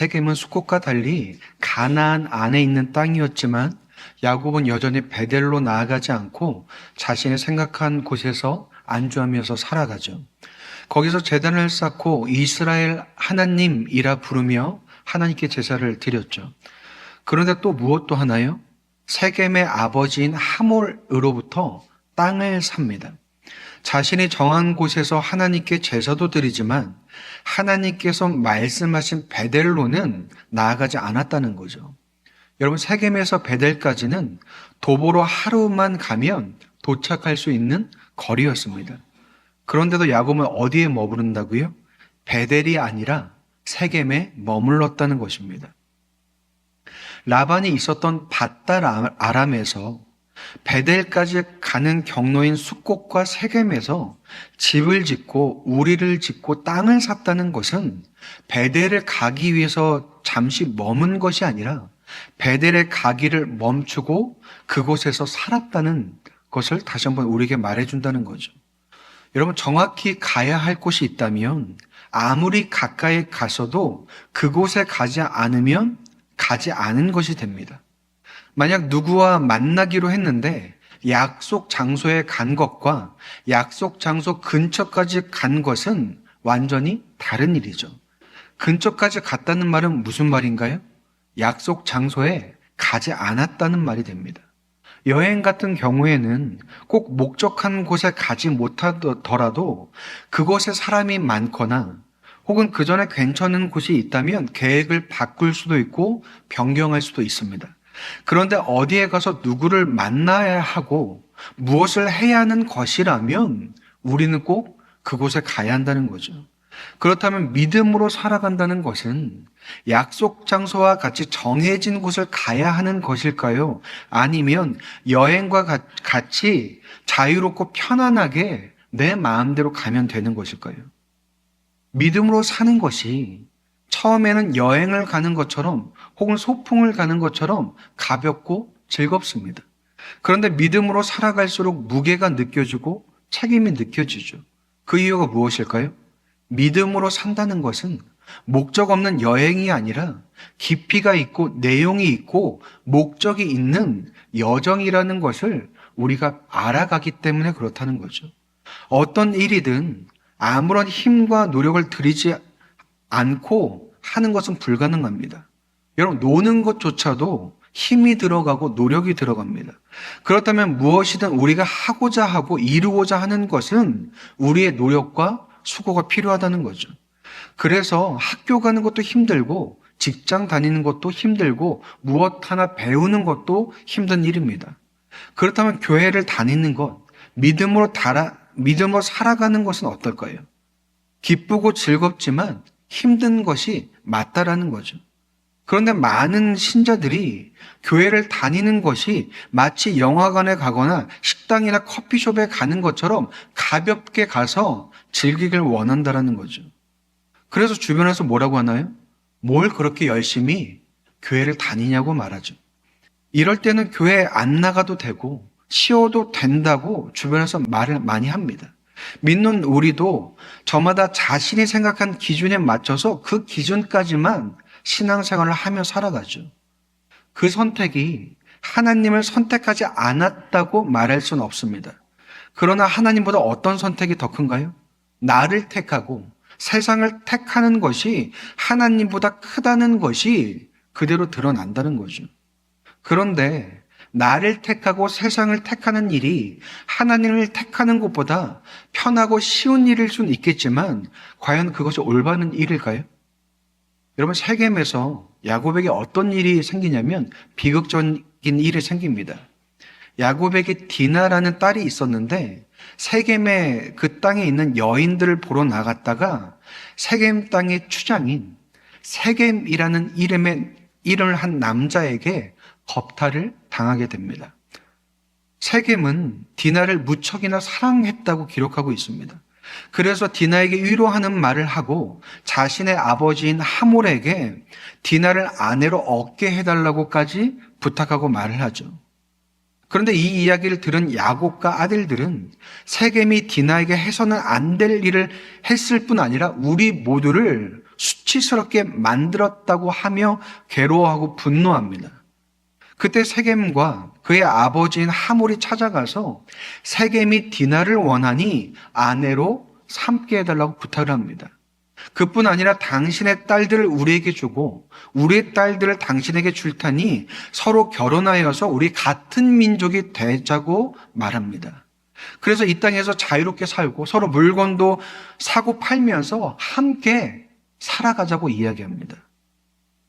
세겜은 수꽃과 달리 가나안 안에 있는 땅이었지만 야곱은 여전히 베델로 나아가지 않고 자신이 생각한 곳에서 안주하면서 살아가죠. 거기서 제단을 쌓고 이스라엘 하나님이라 부르며 하나님께 제사를 드렸죠. 그런데 또 무엇도 하나요? 세겜의 아버지인 하몰으로부터 땅을 삽니다. 자신이 정한 곳에서 하나님께 제사도 드리지만 하나님께서 말씀하신 베델로는 나아가지 않았다는 거죠. 여러분, 세겜에서 베델까지는 도보로 하루만 가면 도착할 수 있는 거리였습니다. 그런데도 야곱은 어디에 머무른다고요? 베델이 아니라 세겜에 머물렀다는 것입니다. 라반이 있었던 밧달 아람에서 베델까지 가는 경로인 숫꽃과 세겜에서 집을 짓고 우리를 짓고 땅을 샀다는 것은 베델을 가기 위해서 잠시 머문 것이 아니라 베델에 가기를 멈추고 그곳에서 살았다는 것을 다시 한번 우리에게 말해준다는 거죠. 여러분, 정확히 가야 할 곳이 있다면 아무리 가까이 가서도 그곳에 가지 않으면 가지 않은 것이 됩니다. 만약 누구와 만나기로 했는데 약속 장소에 간 것과 약속 장소 근처까지 간 것은 완전히 다른 일이죠. 근처까지 갔다는 말은 무슨 말인가요? 약속 장소에 가지 않았다는 말이 됩니다. 여행 같은 경우에는 꼭 목적한 곳에 가지 못하더라도 그곳에 사람이 많거나 혹은 그 전에 괜찮은 곳이 있다면 계획을 바꿀 수도 있고 변경할 수도 있습니다. 그런데 어디에 가서 누구를 만나야 하고 무엇을 해야 하는 것이라면 우리는 꼭 그곳에 가야 한다는 거죠. 그렇다면 믿음으로 살아간다는 것은 약속 장소와 같이 정해진 곳을 가야 하는 것일까요? 아니면 여행과 같이 자유롭고 편안하게 내 마음대로 가면 되는 것일까요? 믿음으로 사는 것이 처음에는 여행을 가는 것처럼 혹은 소풍을 가는 것처럼 가볍고 즐겁습니다. 그런데 믿음으로 살아갈수록 무게가 느껴지고 책임이 느껴지죠. 그 이유가 무엇일까요? 믿음으로 산다는 것은 목적 없는 여행이 아니라 깊이가 있고 내용이 있고 목적이 있는 여정이라는 것을 우리가 알아가기 때문에 그렇다는 거죠. 어떤 일이든 아무런 힘과 노력을 들이지 않고 하는 것은 불가능합니다. 여러분, 노는 것조차도 힘이 들어가고 노력이 들어갑니다. 그렇다면 무엇이든 우리가 하고자 하고 이루고자 하는 것은 우리의 노력과 수고가 필요하다는 거죠. 그래서 학교 가는 것도 힘들고 직장 다니는 것도 힘들고 무엇 하나 배우는 것도 힘든 일입니다. 그렇다면 교회를 다니는 것, 믿음으로 살아가는 것은 어떨까요? 기쁘고 즐겁지만 힘든 것이 맞다라는 거죠. 그런데 많은 신자들이 교회를 다니는 것이 마치 영화관에 가거나 식당이나 커피숍에 가는 것처럼 가볍게 가서 즐기길 원한다라는 거죠. 그래서 주변에서 뭐라고 하나요? 뭘 그렇게 열심히 교회를 다니냐고 말하죠. 이럴 때는 교회 안 나가도 되고 쉬어도 된다고 주변에서 말을 많이 합니다. 믿는 우리도 저마다 자신이 생각한 기준에 맞춰서 그 기준까지만 신앙생활을 하며 살아가죠. 그 선택이 하나님을 선택하지 않았다고 말할 수는 없습니다. 그러나 하나님보다 어떤 선택이 더 큰가요? 나를 택하고 세상을 택하는 것이 하나님보다 크다는 것이 그대로 드러난다는 거죠. 그런데 나를 택하고 세상을 택하는 일이 하나님을 택하는 것보다 편하고 쉬운 일일 수는 있겠지만 과연 그것이 올바른 일일까요? 여러분, 세겜에서 야곱에게 어떤 일이 생기냐면 비극적인 일이 생깁니다. 야곱에게 디나라는 딸이 있었는데 세겜의 그 땅에 있는 여인들을 보러 나갔다가 세겜 땅의 추장인 세겜이라는 이름을 한 남자에게 겁탈을 당하게 됩니다. 세겜은 디나를 무척이나 사랑했다고 기록하고 있습니다. 그래서 디나에게 위로하는 말을 하고 자신의 아버지인 하몰에게 디나를 아내로 얻게 해달라고까지 부탁하고 말을 하죠. 그런데 이 이야기를 들은 야곱과 아들들은 세겜이 디나에게 해서는 안 될 일을 했을 뿐 아니라 우리 모두를 수치스럽게 만들었다고 하며 괴로워하고 분노합니다. 그때 세겜과 그의 아버지인 하몰이 찾아가서 세겜이 디나를 원하니 아내로 삼게 해달라고 부탁을 합니다. 그뿐 아니라 당신의 딸들을 우리에게 주고 우리의 딸들을 당신에게 줄 테니 서로 결혼하여서 우리 같은 민족이 되자고 말합니다. 그래서 이 땅에서 자유롭게 살고 서로 물건도 사고 팔면서 함께 살아가자고 이야기합니다.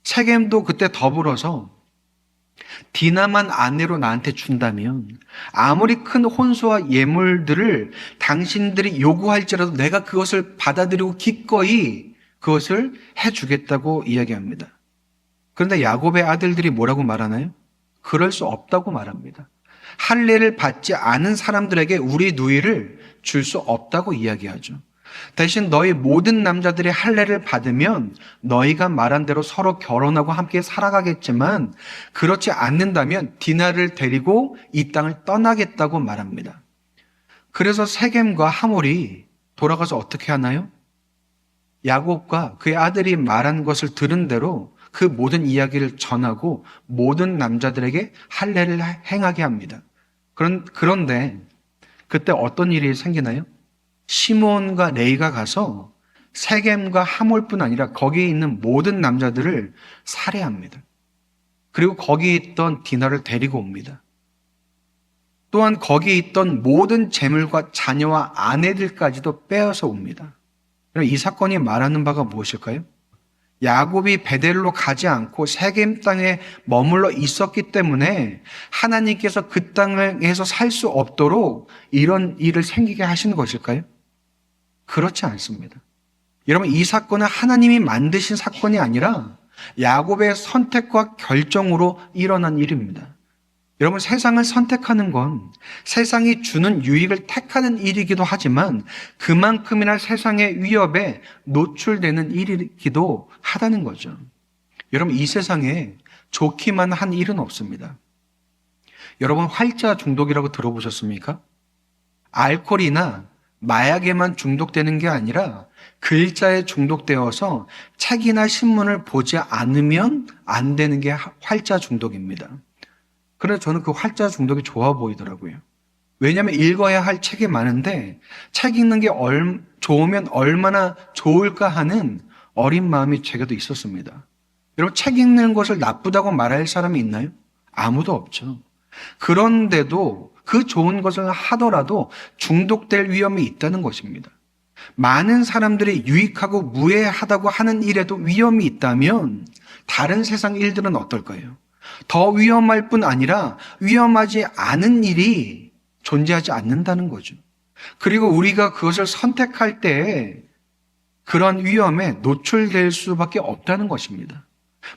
세겜도 그때 더불어서 디나만 아내로 나한테 준다면 아무리 큰 혼수와 예물들을 당신들이 요구할지라도 내가 그것을 받아들이고 기꺼이 그것을 해주겠다고 이야기합니다. 그런데 야곱의 아들들이 뭐라고 말하나요? 그럴 수 없다고 말합니다. 할례를 받지 않은 사람들에게 우리 누이를 줄 수 없다고 이야기하죠. 대신 너희 모든 남자들이 할례를 받으면 너희가 말한 대로 서로 결혼하고 함께 살아가겠지만 그렇지 않는다면 디나를 데리고 이 땅을 떠나겠다고 말합니다. 그래서 세겜과 하몰이 돌아가서 어떻게 하나요? 야곱과 그의 아들이 말한 것을 들은 대로 그 모든 이야기를 전하고 모든 남자들에게 할례를 행하게 합니다. 그런데 그때 어떤 일이 생기나요? 시몬과 레이가 가서 세겜과 하몰뿐 아니라 거기에 있는 모든 남자들을 살해합니다. 그리고 거기에 있던 디나를 데리고 옵니다. 또한 거기에 있던 모든 재물과 자녀와 아내들까지도 빼앗아 옵니다. 이 사건이 말하는 바가 무엇일까요? 야곱이 베델로 가지 않고 세겜 땅에 머물러 있었기 때문에 하나님께서 그 땅에서 살 수 없도록 이런 일을 생기게 하신 것일까요? 그렇지 않습니다. 여러분, 이 사건은 하나님이 만드신 사건이 아니라 야곱의 선택과 결정으로 일어난 일입니다. 여러분, 세상을 선택하는 건 세상이 주는 유익을 택하는 일이기도 하지만 그만큼이나 세상의 위협에 노출되는 일이기도 하다는 거죠. 여러분, 이 세상에 좋기만 한 일은 없습니다. 여러분, 활자 중독이라고 들어보셨습니까? 알코올이나 마약에만 중독되는 게 아니라 글자에 중독되어서 책이나 신문을 보지 않으면 안 되는 게 활자 중독입니다. 그래서 저는 그 활자 중독이 좋아 보이더라고요. 왜냐하면 읽어야 할 책이 많은데 책 읽는 게 좋으면 얼마나 좋을까 하는 어린 마음이 제게도 있었습니다. 여러분, 책 읽는 것을 나쁘다고 말할 사람이 있나요? 아무도 없죠. 그런데도 그 좋은 것을 하더라도 중독될 위험이 있다는 것입니다. 많은 사람들이 유익하고 무해하다고 하는 일에도 위험이 있다면 다른 세상 일들은 어떨까요? 더 위험할 뿐 아니라 위험하지 않은 일이 존재하지 않는다는 거죠. 그리고 우리가 그것을 선택할 때 그런 위험에 노출될 수밖에 없다는 것입니다.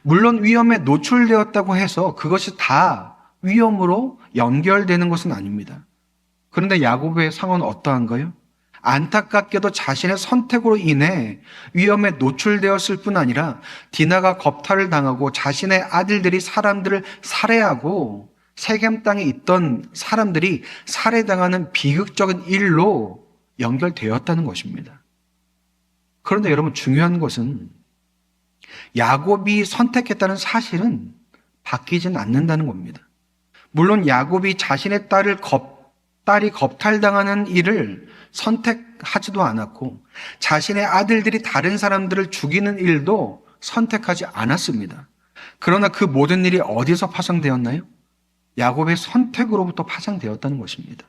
물론 위험에 노출되었다고 해서 그것이 다 위험으로 연결되는 것은 아닙니다. 그런데 야곱의 상황은 어떠한가요? 안타깝게도 자신의 선택으로 인해 위험에 노출되었을 뿐 아니라 디나가 겁탈을 당하고 자신의 아들들이 사람들을 살해하고 세겜 땅에 있던 사람들이 살해당하는 비극적인 일로 연결되었다는 것입니다. 그런데 여러분, 중요한 것은 야곱이 선택했다는 사실은 바뀌진 않는다는 겁니다. 물론 야곱이 자신의 딸이 겁탈당하는 일을 선택하지도 않았고 자신의 아들들이 다른 사람들을 죽이는 일도 선택하지 않았습니다. 그러나 그 모든 일이 어디서 파생되었나요? 야곱의 선택으로부터 파생되었다는 것입니다.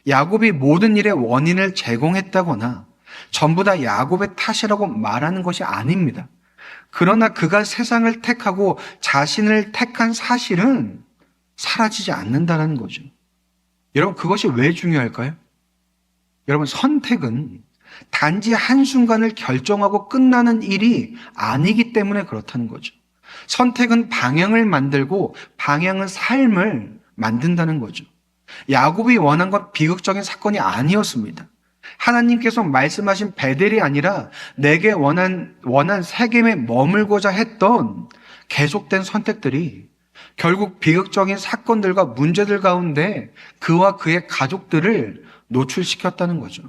야곱이 모든 일의 원인을 제공했다거나 전부 다 야곱의 탓이라고 말하는 것이 아닙니다. 그러나 그가 세상을 택하고 자신을 택한 사실은 사라지지 않는다는 거죠. 여러분, 그것이 왜 중요할까요? 여러분, 선택은 단지 한순간을 결정하고 끝나는 일이 아니기 때문에 그렇다는 거죠. 선택은 방향을 만들고 방향은 삶을 만든다는 거죠. 야곱이 원한 건 비극적인 사건이 아니었습니다. 하나님께서 말씀하신 베델이 아니라 내게 원한 세겜에 머물고자 했던 계속된 선택들이 결국 비극적인 사건들과 문제들 가운데 그와 그의 가족들을 노출시켰다는 거죠.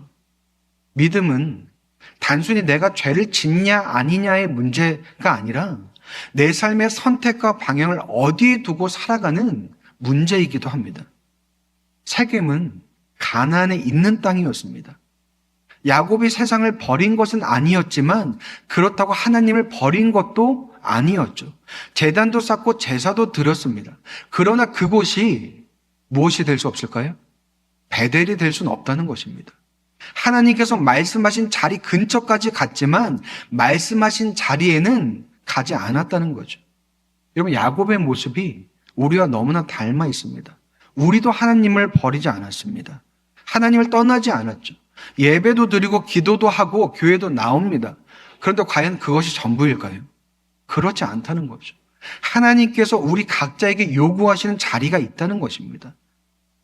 믿음은 단순히 내가 죄를 짓냐 아니냐의 문제가 아니라 내 삶의 선택과 방향을 어디에 두고 살아가는 문제이기도 합니다. 세겜은 가나안에 있는 땅이었습니다. 야곱이 세상을 버린 것은 아니었지만 그렇다고 하나님을 버린 것도 아니었죠. 제단도 쌓고 제사도 드렸습니다. 그러나 그곳이 무엇이 될 수 없을까요? 베델이 될 수는 없다는 것입니다. 하나님께서 말씀하신 자리 근처까지 갔지만 말씀하신 자리에는 가지 않았다는 거죠. 여러분, 야곱의 모습이 우리와 너무나 닮아 있습니다. 우리도 하나님을 버리지 않았습니다. 하나님을 떠나지 않았죠. 예배도 드리고 기도도 하고 교회도 나옵니다. 그런데 과연 그것이 전부일까요? 그렇지 않다는 거죠. 하나님께서 우리 각자에게 요구하시는 자리가 있다는 것입니다.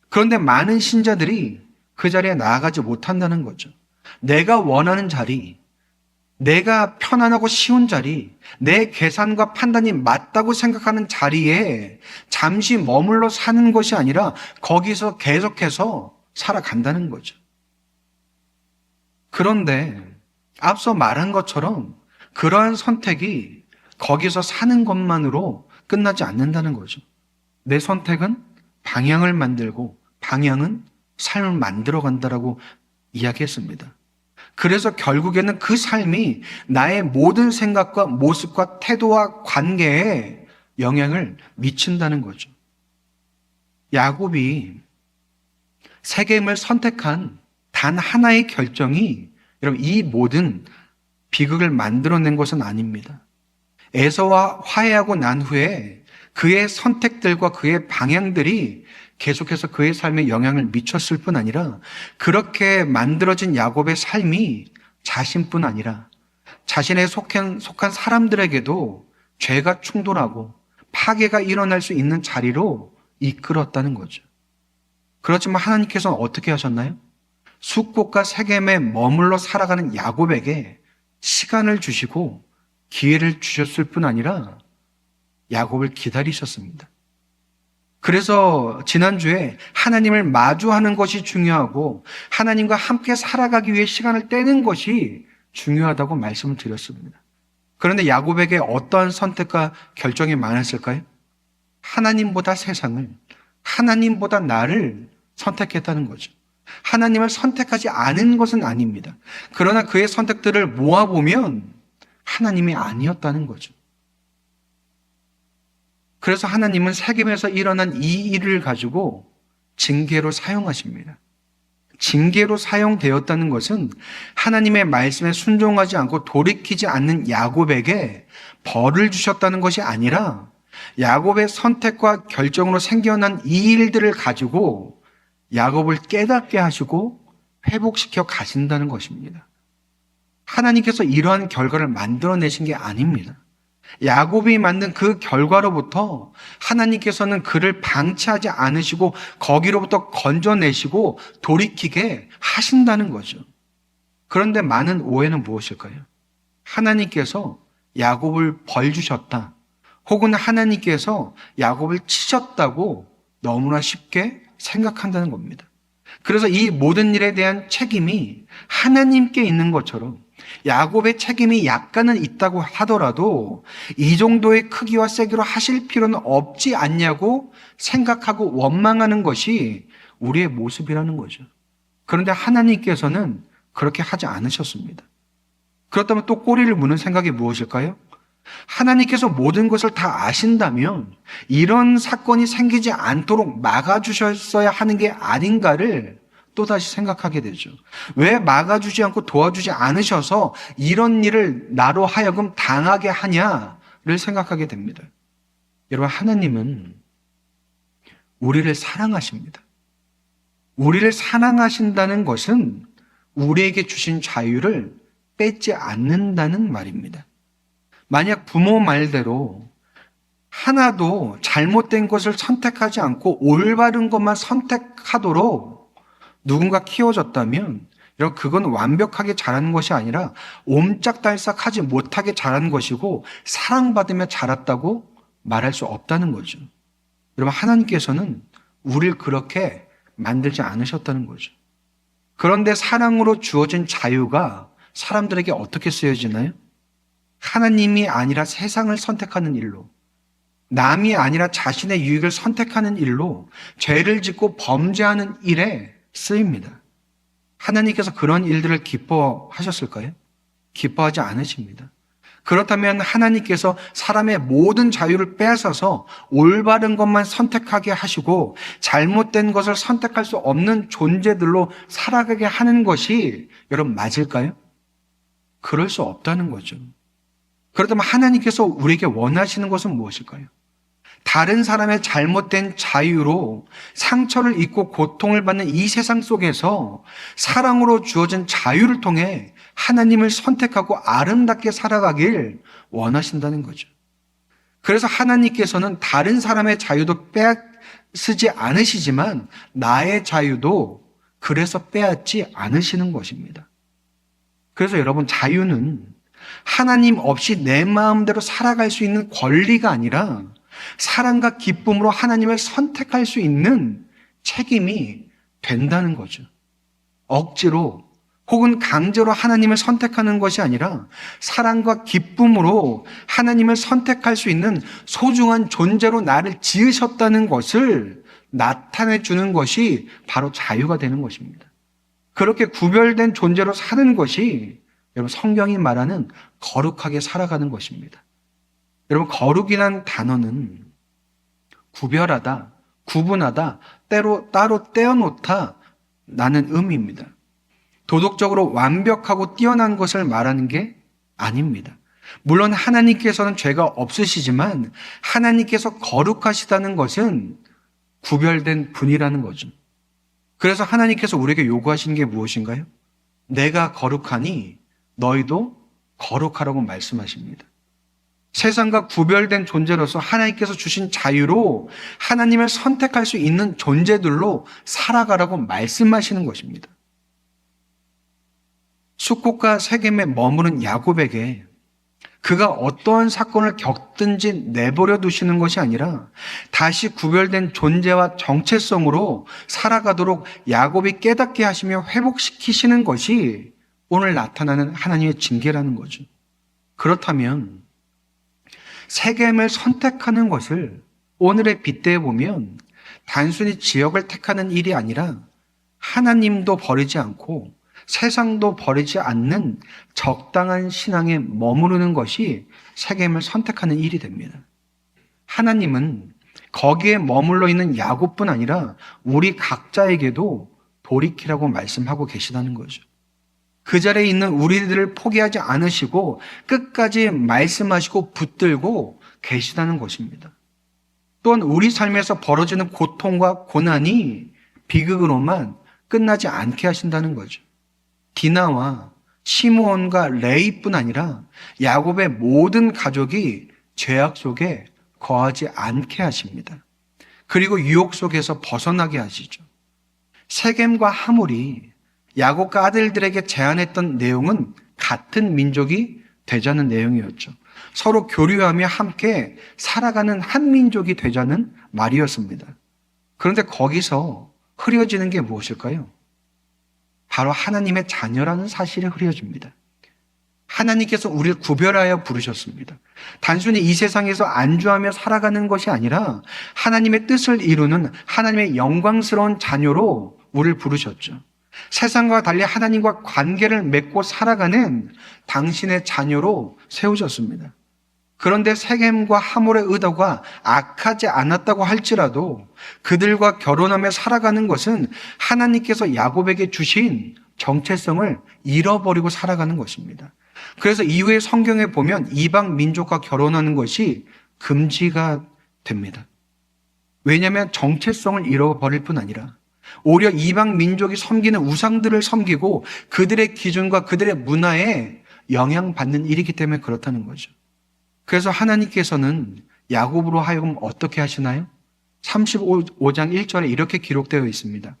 그런데 많은 신자들이 그 자리에 나아가지 못한다는 거죠. 내가 원하는 자리, 내가 편안하고 쉬운 자리, 내 계산과 판단이 맞다고 생각하는 자리에 잠시 머물러 사는 것이 아니라 거기서 계속해서 살아간다는 거죠. 그런데 앞서 말한 것처럼 그러한 선택이 거기서 사는 것만으로 끝나지 않는다는 거죠. 내 선택은 방향을 만들고 방향은 삶을 만들어 간다라고 이야기했습니다. 그래서 결국에는 그 삶이 나의 모든 생각과 모습과 태도와 관계에 영향을 미친다는 거죠. 야곱이 세겜을 선택한 단 하나의 결정이 여러분 이 모든 비극을 만들어낸 것은 아닙니다. 에서와 화해하고 난 후에 그의 선택들과 그의 방향들이 계속해서 그의 삶에 영향을 미쳤을 뿐 아니라 그렇게 만들어진 야곱의 삶이 자신뿐 아니라 자신의 속한 사람들에게도 죄가 충돌하고 파괴가 일어날 수 있는 자리로 이끌었다는 거죠. 그렇지만 하나님께서는 어떻게 하셨나요? 숫곳과 세겜에 머물러 살아가는 야곱에게 시간을 주시고 기회를 주셨을 뿐 아니라 야곱을 기다리셨습니다. 그래서 지난주에 하나님을 마주하는 것이 중요하고 하나님과 함께 살아가기 위해 시간을 떼는 것이 중요하다고 말씀을 드렸습니다. 그런데 야곱에게 어떠한 선택과 결정이 많았을까요? 하나님보다 세상을, 하나님보다 나를 선택했다는 거죠. 하나님을 선택하지 않은 것은 아닙니다. 그러나 그의 선택들을 모아보면 하나님이 아니었다는 거죠. 그래서 하나님은 세겜에서 일어난 이 일을 가지고 징계로 사용하십니다. 징계로 사용되었다는 것은 하나님의 말씀에 순종하지 않고 돌이키지 않는 야곱에게 벌을 주셨다는 것이 아니라 야곱의 선택과 결정으로 생겨난 이 일들을 가지고 야곱을 깨닫게 하시고 회복시켜 가신다는 것입니다. 하나님께서 이러한 결과를 만들어내신 게 아닙니다. 야곱이 만든 그 결과로부터 하나님께서는 그를 방치하지 않으시고 거기로부터 건져내시고 돌이키게 하신다는 거죠. 그런데 많은 오해는 무엇일까요? 하나님께서 야곱을 벌 주셨다. 혹은 하나님께서 야곱을 치셨다고 너무나 쉽게 생각한다는 겁니다. 그래서 이 모든 일에 대한 책임이 하나님께 있는 것처럼 야곱의 책임이 약간은 있다고 하더라도 이 정도의 크기와 세기로 하실 필요는 없지 않냐고 생각하고 원망하는 것이 우리의 모습이라는 거죠. 그런데 하나님께서는 그렇게 하지 않으셨습니다. 그렇다면 또 꼬리를 무는 생각이 무엇일까요? 하나님께서 모든 것을 다 아신다면 이런 사건이 생기지 않도록 막아주셨어야 하는 게 아닌가를 또다시 생각하게 되죠. 왜 막아주지 않고 도와주지 않으셔서 이런 일을 나로 하여금 당하게 하냐를 생각하게 됩니다. 여러분, 하나님은 우리를 사랑하십니다. 우리를 사랑하신다는 것은 우리에게 주신 자유를 뺏지 않는다는 말입니다. 만약 부모 말대로 하나도 잘못된 것을 선택하지 않고 올바른 것만 선택하도록 누군가 키워줬다면 여러분, 그건 완벽하게 자란 것이 아니라 옴짝달싹하지 못하게 자란 것이고 사랑받으며 자랐다고 말할 수 없다는 거죠. 여러분, 하나님께서는 우리를 그렇게 만들지 않으셨다는 거죠. 그런데 사랑으로 주어진 자유가 사람들에게 어떻게 쓰여지나요? 하나님이 아니라 세상을 선택하는 일로, 남이 아니라 자신의 유익을 선택하는 일로 죄를 짓고 범죄하는 일에 쓰입니다. 하나님께서 그런 일들을 기뻐하셨을까요? 기뻐하지 않으십니다. 그렇다면 하나님께서 사람의 모든 자유를 빼앗아서 올바른 것만 선택하게 하시고 잘못된 것을 선택할 수 없는 존재들로 살아가게 하는 것이 여러분 맞을까요? 그럴 수 없다는 거죠. 그렇다면 하나님께서 우리에게 원하시는 것은 무엇일까요? 다른 사람의 잘못된 자유로 상처를 입고 고통을 받는 이 세상 속에서 사랑으로 주어진 자유를 통해 하나님을 선택하고 아름답게 살아가길 원하신다는 거죠. 그래서 하나님께서는 다른 사람의 자유도 빼앗지 않으시지만 나의 자유도 그래서 빼앗지 않으시는 것입니다. 그래서 여러분, 자유는 하나님 없이 내 마음대로 살아갈 수 있는 권리가 아니라 사랑과 기쁨으로 하나님을 선택할 수 있는 책임이 된다는 거죠. 억지로 혹은 강제로 하나님을 선택하는 것이 아니라 사랑과 기쁨으로 하나님을 선택할 수 있는 소중한 존재로 나를 지으셨다는 것을 나타내 주는 것이 바로 자유가 되는 것입니다. 그렇게 구별된 존재로 사는 것이 여러분 성경이 말하는 거룩하게 살아가는 것입니다. 여러분, 거룩이란 단어는 구별하다, 구분하다, 때로 따로 떼어놓다 라는 의미입니다. 도덕적으로 완벽하고 뛰어난 것을 말하는 게 아닙니다. 물론 하나님께서는 죄가 없으시지만 하나님께서 거룩하시다는 것은 구별된 분이라는 거죠. 그래서 하나님께서 우리에게 요구하시는 게 무엇인가요? 내가 거룩하니 너희도 거룩하라고 말씀하십니다. 세상과 구별된 존재로서 하나님께서 주신 자유로 하나님을 선택할 수 있는 존재들로 살아가라고 말씀하시는 것입니다. 숫곳과 세겜에 머무는 야곱에게 그가 어떠한 사건을 겪든지 내버려 두시는 것이 아니라 다시 구별된 존재와 정체성으로 살아가도록 야곱이 깨닫게 하시며 회복시키시는 것이 오늘 나타나는 하나님의 징계라는 거죠. 그렇다면 세겜을 선택하는 것을 오늘의 빗대어 보면 단순히 지역을 택하는 일이 아니라 하나님도 버리지 않고 세상도 버리지 않는 적당한 신앙에 머무르는 것이 세겜을 선택하는 일이 됩니다. 하나님은 거기에 머물러 있는 야곱뿐 아니라 우리 각자에게도 돌이키라고 말씀하고 계시다는 거죠. 그 자리에 있는 우리들을 포기하지 않으시고 끝까지 말씀하시고 붙들고 계시다는 것입니다. 또한 우리 삶에서 벌어지는 고통과 고난이 비극으로만 끝나지 않게 하신다는 거죠. 디나와 시므온과 레이뿐 아니라 야곱의 모든 가족이 죄악 속에 거하지 않게 하십니다. 그리고 유혹 속에서 벗어나게 하시죠. 세겜과 하몰이 야곱과 아들들에게 제안했던 내용은 같은 민족이 되자는 내용이었죠. 서로 교류하며 함께 살아가는 한 민족이 되자는 말이었습니다. 그런데 거기서 흐려지는 게 무엇일까요? 바로 하나님의 자녀라는 사실이 흐려집니다. 하나님께서 우리를 구별하여 부르셨습니다. 단순히 이 세상에서 안주하며 살아가는 것이 아니라 하나님의 뜻을 이루는 하나님의 영광스러운 자녀로 우리를 부르셨죠. 세상과 달리 하나님과 관계를 맺고 살아가는 당신의 자녀로 세우셨습니다. 그런데 세겜과 하몰의 의도가 악하지 않았다고 할지라도 그들과 결혼하며 살아가는 것은 하나님께서 야곱에게 주신 정체성을 잃어버리고 살아가는 것입니다. 그래서 이후에 성경에 보면 이방 민족과 결혼하는 것이 금지가 됩니다. 왜냐하면 정체성을 잃어버릴 뿐 아니라 오히려 이방 민족이 섬기는 우상들을 섬기고 그들의 기준과 그들의 문화에 영향받는 일이기 때문에 그렇다는 거죠. 그래서 하나님께서는 야곱으로 하여금 어떻게 하시나요? 35장 1절에 이렇게 기록되어 있습니다.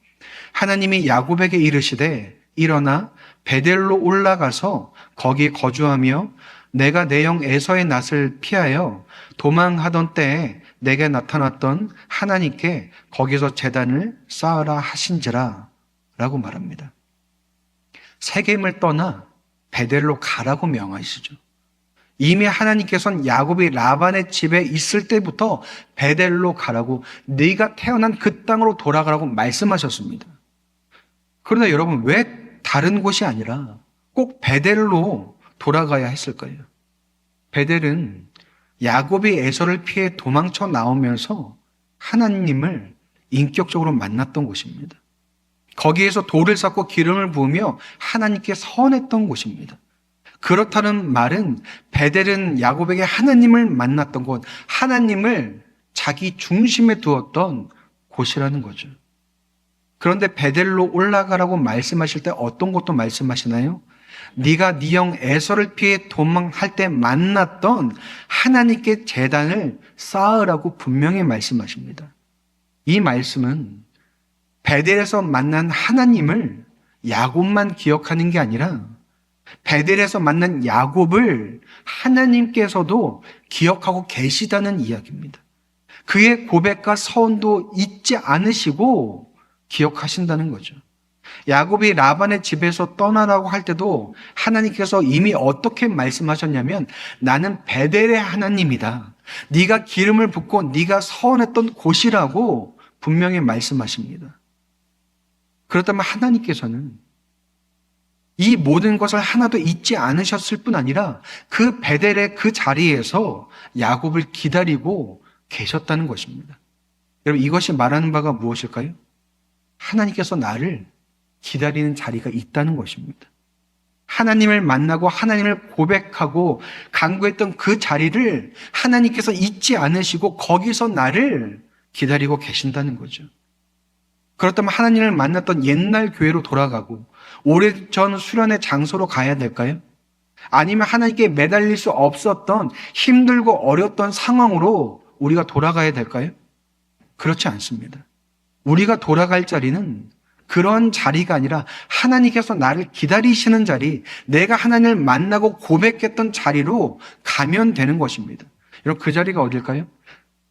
하나님이 야곱에게 이르시되 일어나 베델로 올라가서 거기 거주하며 내가 내 형 에서의 낯을 피하여 도망하던 때에 내게 나타났던 하나님께 거기서 제단을 쌓으라 하신지라 라고 말합니다. 세겜을 떠나 베델로 가라고 명하시죠. 이미 하나님께서는 야곱이 라반의 집에 있을 때부터 베델로 가라고, 네가 태어난 그 땅으로 돌아가라고 말씀하셨습니다. 그러나 여러분, 왜 다른 곳이 아니라 꼭 베델로 돌아가야 했을까요? 베델은 야곱이 에서를 피해 도망쳐 나오면서 하나님을 인격적으로 만났던 곳입니다. 거기에서 돌을 쌓고 기름을 부으며 하나님께 선했던 곳입니다. 그렇다는 말은 베델은 야곱에게 하나님을 만났던 곳, 하나님을 자기 중심에 두었던 곳이라는 거죠. 그런데 베델로 올라가라고 말씀하실 때 어떤 것도 말씀하시나요? 네가 네 형 에서를 피해 도망할 때 만났던 하나님께 제단을 쌓으라고 분명히 말씀하십니다. 이 말씀은 베델에서 만난 하나님을 야곱만 기억하는 게 아니라 베델에서 만난 야곱을 하나님께서도 기억하고 계시다는 이야기입니다. 그의 고백과 서원도 잊지 않으시고 기억하신다는 거죠. 야곱이 라반의 집에서 떠나라고 할 때도 하나님께서 이미 어떻게 말씀하셨냐면, 나는 베델의 하나님이다. 네가 기름을 붓고 네가 서원했던 곳이라고 분명히 말씀하십니다. 그렇다면 하나님께서는 이 모든 것을 하나도 잊지 않으셨을 뿐 아니라 그 베델의 그 자리에서 야곱을 기다리고 계셨다는 것입니다. 여러분, 이것이 말하는 바가 무엇일까요? 하나님께서 나를 기다리는 자리가 있다는 것입니다. 하나님을 만나고 하나님을 고백하고 간구했던 그 자리를 하나님께서 잊지 않으시고 거기서 나를 기다리고 계신다는 거죠. 그렇다면 하나님을 만났던 옛날 교회로 돌아가고 오래전 수련의 장소로 가야 될까요? 아니면 하나님께 매달릴 수 없었던 힘들고 어려웠던 상황으로 우리가 돌아가야 될까요? 그렇지 않습니다. 우리가 돌아갈 자리는 그런 자리가 아니라 하나님께서 나를 기다리시는 자리, 내가 하나님을 만나고 고백했던 자리로 가면 되는 것입니다. 여러분, 그 자리가 어딜까요?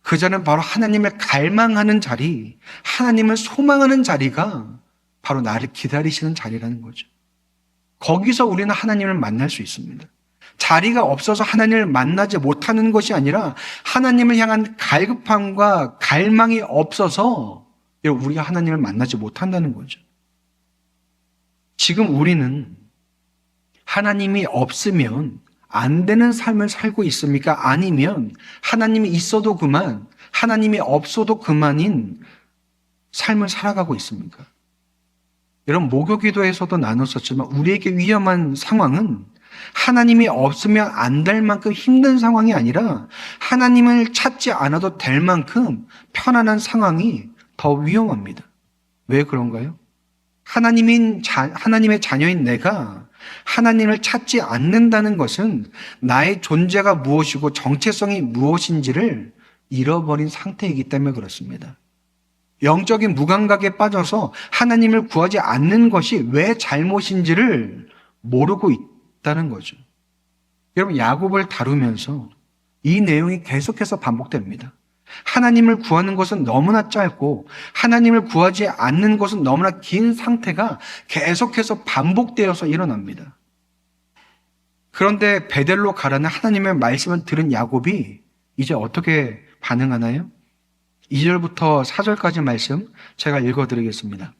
그 자리는 바로 하나님을 갈망하는 자리, 하나님을 소망하는 자리가 바로 나를 기다리시는 자리라는 거죠. 거기서 우리는 하나님을 만날 수 있습니다. 자리가 없어서 하나님을 만나지 못하는 것이 아니라 하나님을 향한 갈급함과 갈망이 없어서 우리가 하나님을 만나지 못한다는 거죠. 지금 우리는 하나님이 없으면 안 되는 삶을 살고 있습니까? 아니면 하나님이 있어도 그만, 하나님이 없어도 그만인 삶을 살아가고 있습니까? 여러분, 목요기도에서도 나눴었지만 우리에게 위험한 상황은 하나님이 없으면 안 될 만큼 힘든 상황이 아니라 하나님을 찾지 않아도 될 만큼 편안한 상황이 더 위험합니다. 왜 그런가요? 하나님의 자녀인 내가 하나님을 찾지 않는다는 것은 나의 존재가 무엇이고 정체성이 무엇인지를 잃어버린 상태이기 때문에 그렇습니다. 영적인 무감각에 빠져서 하나님을 구하지 않는 것이 왜 잘못인지를 모르고 있다는 거죠. 여러분, 야곱을 다루면서 이 내용이 계속해서 반복됩니다. 하나님을 구하는 것은 너무나 짧고 하나님을 구하지 않는 것은 너무나 긴 상태가 계속해서 반복되어서 일어납니다. 그런데 베델로 가라는 하나님의 말씀을 들은 야곱이 이제 어떻게 반응하나요? 2절부터 4절까지 말씀 제가 읽어드리겠습니다.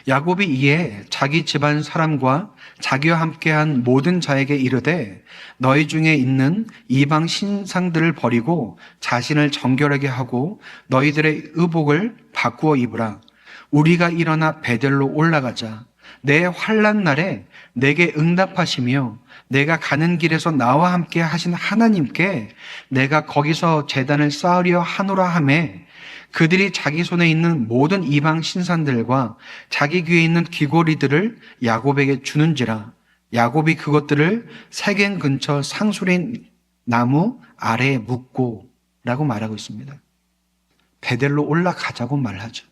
야곱이 이에 자기 집안 사람과 자기와 함께한 모든 자에게 이르되 너희 중에 있는 이방 신상들을 버리고 자신을 정결하게 하고 너희들의 의복을 바꾸어 입으라. 우리가 일어나 베델로 올라가자. 내 환난 날에 내게 응답하시며 내가 가는 길에서 나와 함께 하신 하나님께 내가 거기서 제단을 쌓으려 하노라 하매 그들이 자기 손에 있는 모든 이방 신산들과 자기 귀에 있는 귀고리들을 야곱에게 주는지라. 야곱이 그것들을 세겜 근처 상수리 나무 아래에 묻고 라고 말하고 있습니다. 베델로 올라가자고 말하죠.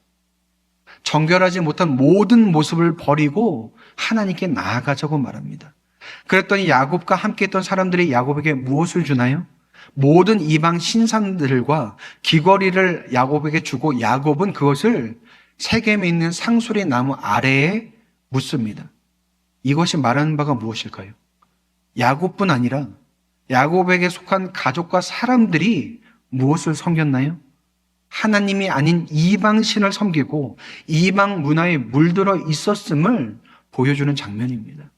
정결하지 못한 모든 모습을 버리고 하나님께 나아가자고 말합니다. 그랬더니 야곱과 함께했던 사람들이 야곱에게 무엇을 주나요? 모든 이방 신상들과 귀걸이를 야곱에게 주고 야곱은 그것을 세겜에 있는 상수리 나무 아래에 묻습니다. 이것이 말하는 바가 무엇일까요? 야곱뿐 아니라 야곱에게 속한 가족과 사람들이 무엇을 섬겼나요? 하나님이 아닌 이방신을 섬기고 이방 문화에 물들어 있었음을 보여주는 장면입니다.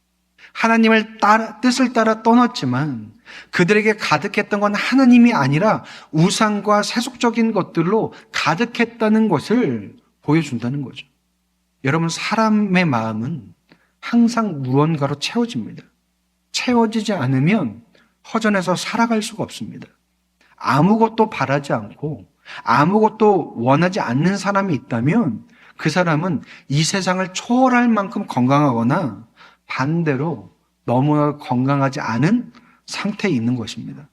하나님을 뜻을 따라 떠났지만 그들에게 가득했던 건 하나님이 아니라 우상과 세속적인 것들로 가득했다는 것을 보여준다는 거죠. 여러분, 사람의 마음은 항상 무언가로 채워집니다. 채워지지 않으면 허전해서 살아갈 수가 없습니다. 아무것도 바라지 않고 아무것도 원하지 않는 사람이 있다면 그 사람은 이 세상을 초월할 만큼 건강하거나 반대로 너무나 건강하지 않은 상태에 있는 것입니다.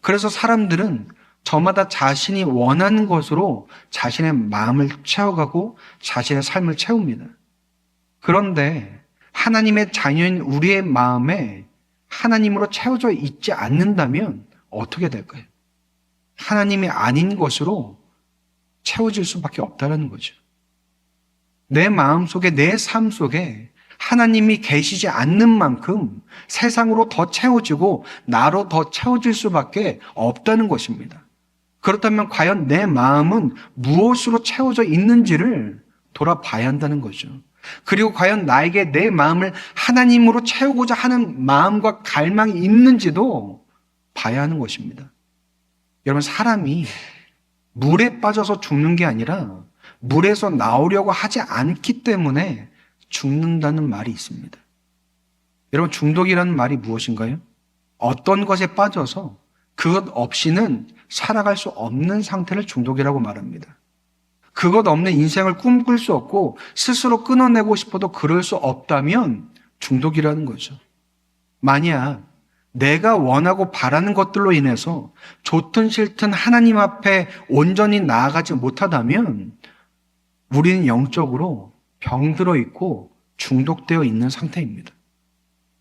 그래서 사람들은 저마다 자신이 원하는 것으로 자신의 마음을 채워가고 자신의 삶을 채웁니다. 그런데 하나님의 자녀인 우리의 마음에 하나님으로 채워져 있지 않는다면 어떻게 될까요? 하나님이 아닌 것으로 채워질 수밖에 없다는 거죠. 내 마음 속에, 내 삶 속에 하나님이 계시지 않는 만큼 세상으로 더 채워지고 나로 더 채워질 수밖에 없다는 것입니다. 그렇다면 과연 내 마음은 무엇으로 채워져 있는지를 돌아봐야 한다는 거죠. 그리고 과연 나에게 내 마음을 하나님으로 채우고자 하는 마음과 갈망이 있는지도 봐야 하는 것입니다. 여러분, 사람이 물에 빠져서 죽는 게 아니라 물에서 나오려고 하지 않기 때문에 죽는다는 말이 있습니다. 여러분, 중독이라는 말이 무엇인가요? 어떤 것에 빠져서 그것 없이는 살아갈 수 없는 상태를 중독이라고 말합니다. 그것 없는 인생을 꿈꿀 수 없고 스스로 끊어내고 싶어도 그럴 수 없다면 중독이라는 거죠. 만약 내가 원하고 바라는 것들로 인해서 좋든 싫든 하나님 앞에 온전히 나아가지 못하다면 우리는 영적으로 병들어 있고 중독되어 있는 상태입니다.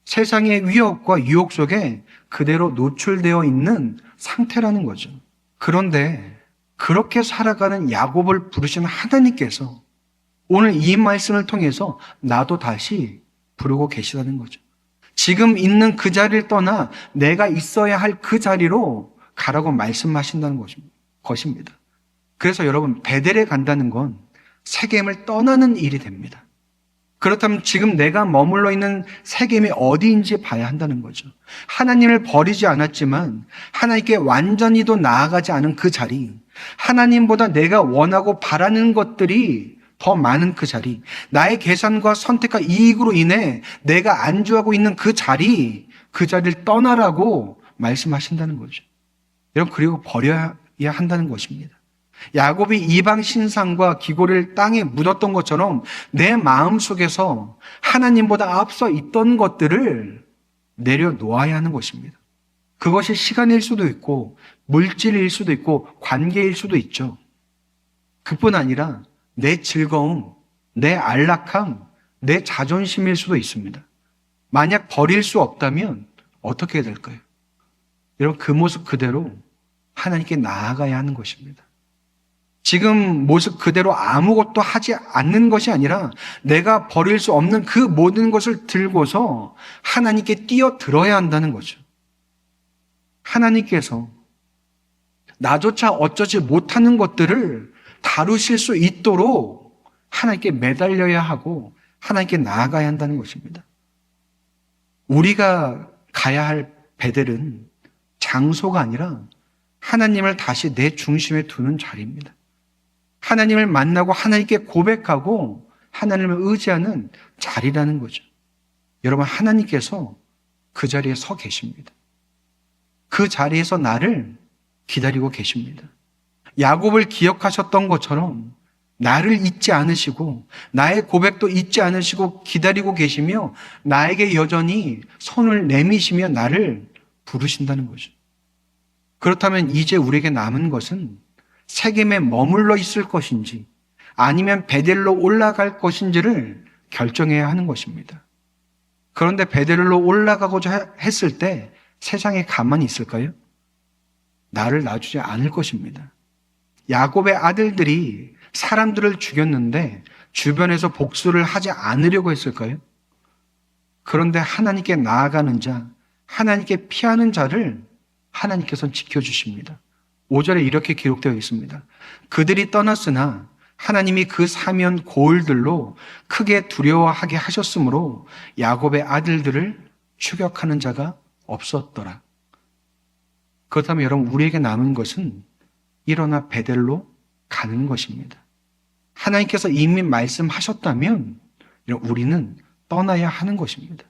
세상의 위협과 유혹 속에 그대로 노출되어 있는 상태라는 거죠. 그런데 그렇게 살아가는 야곱을 부르신 하나님께서 오늘 이 말씀을 통해서 나도 다시 부르고 계시다는 거죠. 지금 있는 그 자리를 떠나 내가 있어야 할 그 자리로 가라고 말씀하신다는 것입니다. 그래서 여러분, 베델에 간다는 건 세겜을 떠나는 일이 됩니다. 그렇다면 지금 내가 머물러 있는 세겜이 어디인지 봐야 한다는 거죠. 하나님을 버리지 않았지만 하나님께 완전히도 나아가지 않은 그 자리, 하나님보다 내가 원하고 바라는 것들이 더 많은 그 자리, 나의 계산과 선택과 이익으로 인해 내가 안주하고 있는 그 자리, 그 자리를 떠나라고 말씀하신다는 거죠. 여러분, 그리고 버려야 한다는 것입니다. 야곱이 이방 신상과 기고를 땅에 묻었던 것처럼 내 마음 속에서 하나님보다 앞서 있던 것들을 내려놓아야 하는 것입니다. 그것이 시간일 수도 있고 물질일 수도 있고 관계일 수도 있죠. 그뿐 아니라 내 즐거움, 내 안락함, 내 자존심일 수도 있습니다. 만약 버릴 수 없다면 어떻게 될까요? 여러분, 그 모습 그대로 하나님께 나아가야 하는 것입니다. 지금 모습 그대로 아무것도 하지 않는 것이 아니라 내가 버릴 수 없는 그 모든 것을 들고서 하나님께 뛰어들어야 한다는 거죠. 하나님께서 나조차 어쩌지 못하는 것들을 다루실 수 있도록 하나님께 매달려야 하고 하나님께 나아가야 한다는 것입니다. 우리가 가야 할 베델은 장소가 아니라 하나님을 다시 내 중심에 두는 자리입니다. 하나님을 만나고 하나님께 고백하고 하나님을 의지하는 자리라는 거죠. 여러분, 하나님께서 그 자리에 서 계십니다. 그 자리에서 나를 기다리고 계십니다. 야곱을 기억하셨던 것처럼 나를 잊지 않으시고 나의 고백도 잊지 않으시고 기다리고 계시며 나에게 여전히 손을 내미시며 나를 부르신다는 거죠. 그렇다면 이제 우리에게 남은 것은 세겜에 머물러 있을 것인지 아니면 베델로 올라갈 것인지를 결정해야 하는 것입니다. 그런데 베델로 올라가고자 했을 때 세상에 가만히 있을까요? 나를 놔주지 않을 것입니다. 야곱의 아들들이 사람들을 죽였는데 주변에서 복수를 하지 않으려고 했을까요? 그런데 하나님께 나아가는 자, 하나님께 피하는 자를 하나님께서는 지켜주십니다. 5절에 이렇게 기록되어 있습니다. 그들이 떠났으나 하나님이 그 사면 고을들로 크게 두려워하게 하셨으므로 야곱의 아들들을 추격하는 자가 없었더라. 그렇다면 여러분, 우리에게 남은 것은 일어나 베델로 가는 것입니다. 하나님께서 이미 말씀하셨다면 우리는 떠나야 하는 것입니다.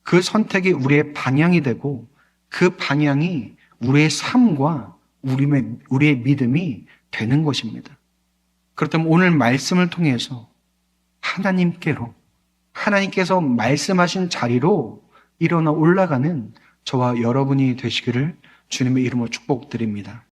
그 선택이 우리의 방향이 되고 그 방향이 우리의 삶과 우리의 믿음이 되는 것입니다. 그렇다면 오늘 말씀을 통해서 하나님께로, 하나님께서 말씀하신 자리로 일어나 올라가는 저와 여러분이 되시기를 주님의 이름으로 축복드립니다.